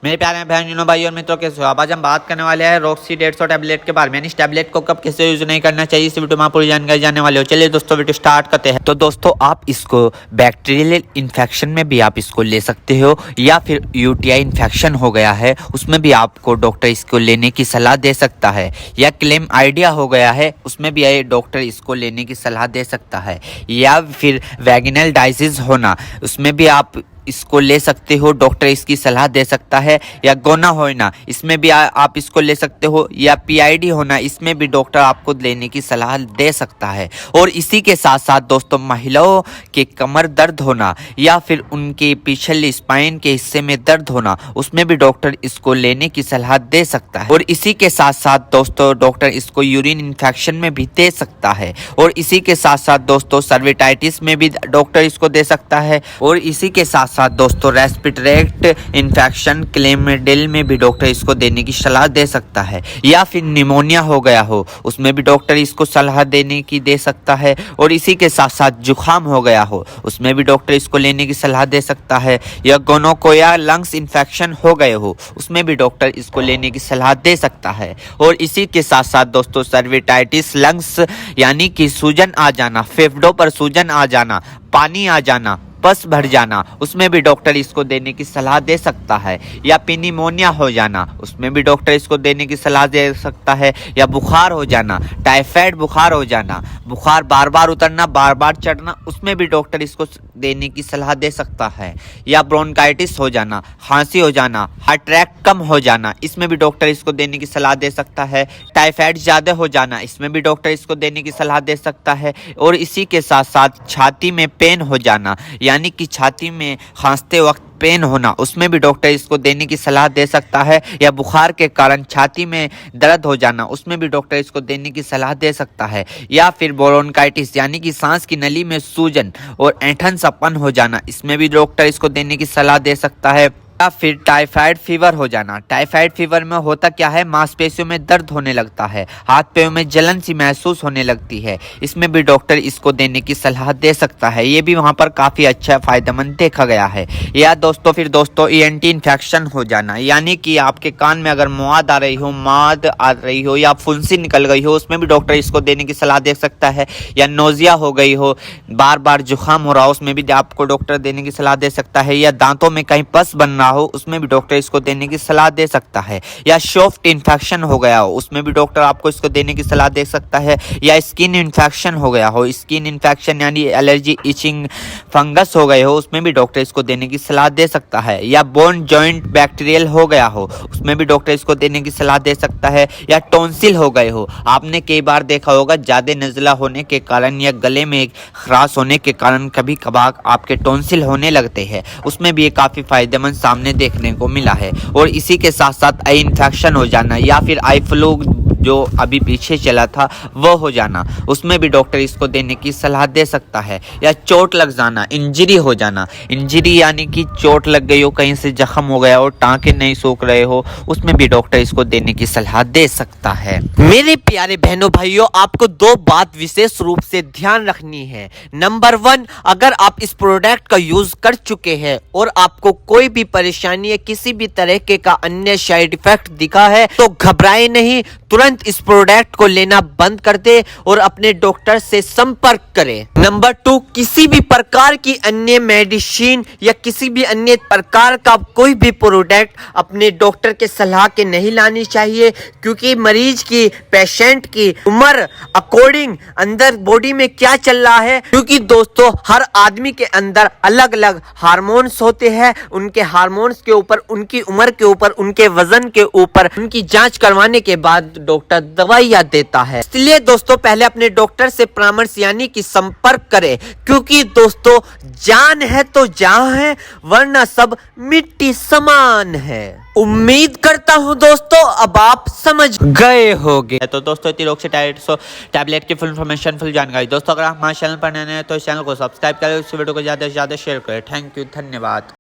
मेरे प्यारे बहनों भाई और मित्रों, कैसे हो आप? आज हम बात करने वाले हैं रॉक्सी 150 टैबलेट के बारे में। इस टैबलेट को कब कैसे यूज नहीं करना चाहिए, इस वीडियो में पूरी जानकारी जानने वाले हो। चलिए दोस्तों वीडियो स्टार्ट करते हैं। तो दोस्तों आप इसको बैक्टीरियल इन्फेक्शन में भी आप इसको ले सकते हो, या फिर यूटीआई इन्फेक्शन हो गया है उसमें भी आपको डॉक्टर इसको लेने की सलाह दे सकता है, या क्लेम आइडिया हो गया है उसमें भी डॉक्टर इसको लेने की सलाह दे सकता है, या फिर वैगिनल डायसिस होना उसमें भी आप इसको ले सकते हो, डॉक्टर इसकी सलाह दे सकता है, या गोना होना इसमें भी आप इसको ले सकते हो, या पीआईडी होना इसमें भी डॉक्टर आपको लेने की सलाह दे सकता है। और इसी के साथ साथ दोस्तों महिलाओं के कमर दर्द होना या फिर उनके पिछले स्पाइन के हिस्से में दर्द होना उसमें भी डॉक्टर इसको लेने की सलाह दे सकता है। और इसी के साथ साथ दोस्तों डॉक्टर इसको यूरिन इन्फेक्शन में भी दे सकता है। और इसी के साथ साथ दोस्तों सर्विटाइटिस में भी डॉक्टर इसको दे सकता है। और इसी के साथ साथ दोस्तों रेस्पिरेटरी इन्फेक्शन क्लेमिडिल में भी डॉक्टर इसको देने की सलाह दे सकता है, या फिर निमोनिया हो गया हो उसमें भी डॉक्टर इसको सलाह देने की दे सकता है। और इसी के साथ साथ जुखाम हो गया हो उसमें भी डॉक्टर इसको लेने की सलाह दे सकता है, या गोनोकोया लंग्स इन्फेक्शन हो गए हो उसमें भी डॉक्टर इसको लेने की सलाह दे सकता है। और इसी के साथ साथ दोस्तों सर्विटाइटिस लंग्स यानी कि सूजन आ जाना, फेफड़ों पर सूजन आ जाना, पानी आ जाना, पस भर जाना उसमें भी डॉक्टर इसको देने की सलाह दे सकता है, या निमोनिया हो जाना उसमें भी डॉक्टर इसको देने की सलाह दे सकता है, या बुखार हो जाना, टाइफाइड बुखार हो जाना, बुखार बार बार उतरना बार बार चढ़ना उसमें भी डॉक्टर इसको देने की सलाह दे सकता है, या ब्रोंकाइटिस हो जाना, खांसी हो जाना, हार्ट अटैक कम हो जाना इसमें भी डॉक्टर इसको देने की सलाह दे सकता है, टाइफाइड ज़्यादा हो जाना इसमें भी डॉक्टर इसको देने की सलाह दे सकता है। और इसी के साथ साथ छाती में पेन हो जाना यानी कि छाती में खांसते वक्त पेन होना उसमें भी डॉक्टर इसको देने की सलाह दे सकता है, या बुखार के कारण छाती में दर्द हो जाना उसमें भी डॉक्टर इसको देने की सलाह दे सकता है, या फिर ब्रोंकाइटिस यानी कि सांस की नली में सूजन और ऐंठन सपन हो जाना इसमें भी डॉक्टर इसको देने की सलाह दे सकता है, या फिर टाइफाइड फीवर हो जाना। टाइफाइड फीवर में होता क्या है, मांसपेशियों में दर्द होने लगता है, हाथ पैरों में जलन सी महसूस होने लगती है, इसमें भी डॉक्टर इसको देने की सलाह दे सकता है। ये भी वहाँ पर काफ़ी अच्छा फायदेमंद देखा गया है। या दोस्तों फिर दोस्तों ईएनटी इन्फेक्शन हो जाना यानी कि आपके कान में अगर मवाद आ रही हो, माद आ रही हो, या फुंसी निकल गई हो उसमें भी डॉक्टर इसको देने की सलाह दे सकता है, या नोजिया हो गई हो, बार बार जुकाम हो रहा हो उसमें भी आपको डॉक्टर देने की सलाह दे सकता है, या दांतों में कहीं पस बन हो उसमें भी डॉक्टर इसको देने की सलाह दे सकता है, या सॉफ्ट इन्फेक्शन हो गया हो उसमें भी डॉक्टर आपको इसको देने की सलाह दे सकता है, या स्किन इन्फेक्शन हो गया हो, स्किन इन्फेक्शन यानी एलर्जी इचिंग फंगस हो गए हो उसमें भी डॉक्टर इसको देने की सलाह दे सकता है, या बोन जॉइंट बैक्टीरियल हो गया हो उसमें भी डॉक्टर इसको देने की सलाह दे सकता है, या टॉन्सिल हो गए हो। आपने कई बार देखा होगा ज़्यादा नज़ला होने के कारण या गले में खराश होने के कारण कभी कभार आपके टॉन्सिल होने लगते हैं उसमें भी ये काफ़ी फायदेमंद सामने देखने को मिला है। और इसी के साथ साथ आई इन्फेक्शन हो जाना, या फिर आई फ्लू जो अभी पीछे चला था वो हो जाना उसमें भी डॉक्टर इसको देने की सलाह दे सकता है, या चोट लग जाना, इंजरी हो जाना, इंजरी यानी कि चोट लग गई हो, कहीं से जख्म हो गया हो, टांके नहीं सूख रहे हो उसमें भी डॉक्टर इसको देने की सलाह दे सकता है। मेरे प्यारे बहनों भाइयों, आपको दो बात विशेष रूप से ध्यान रखनी है। नंबर 1, अगर आप इस प्रोडक्ट का यूज कर चुके हैं और आपको कोई भी परेशानी या किसी भी तरह के का अन्य साइड इफेक्ट दिखा है तो घबराए नहीं, तुरंत इस प्रोडक्ट को लेना बंद कर दे और अपने डॉक्टर से संपर्क करें। नंबर 2, किसी भी प्रकार की अन्य मेडिसिन या किसी भी अन्य प्रकार का कोई भी प्रोडक्ट अपने डॉक्टर के सलाह के नहीं लानी चाहिए, क्योंकि मरीज की, पेशेंट की उम्र अकॉर्डिंग अंदर बॉडी में क्या चल रहा है, क्योंकि दोस्तों हर आदमी के अंदर अलग अलग हार्मोन्स होते हैं, उनके हार्मोन्स के ऊपर, उनकी उम्र के ऊपर, उनके वजन के ऊपर उनकी जांच करवाने के बाद डॉक्टर दवाइयां देता है। इसलिए दोस्तों पहले अपने डॉक्टर से परामर्श यानी कि संपर्क करें, क्योंकि दोस्तों जान है तो जहां है, वरना सब मिट्टी समान है। उम्मीद करता हूं दोस्तों अब आप समझ गए होंगे। तो दोस्तों रॉक्सी 150 टैबलेट की फुल इन्फॉर्मेशन, फुल जानकारी। दोस्तों अगर आप हमारे चैनल पर नए हैं तो इस चैनल को सब्सक्राइब करें, इस वीडियो को ज़्यादा से ज़्यादा शेयर करें। थैंक यू, धन्यवाद।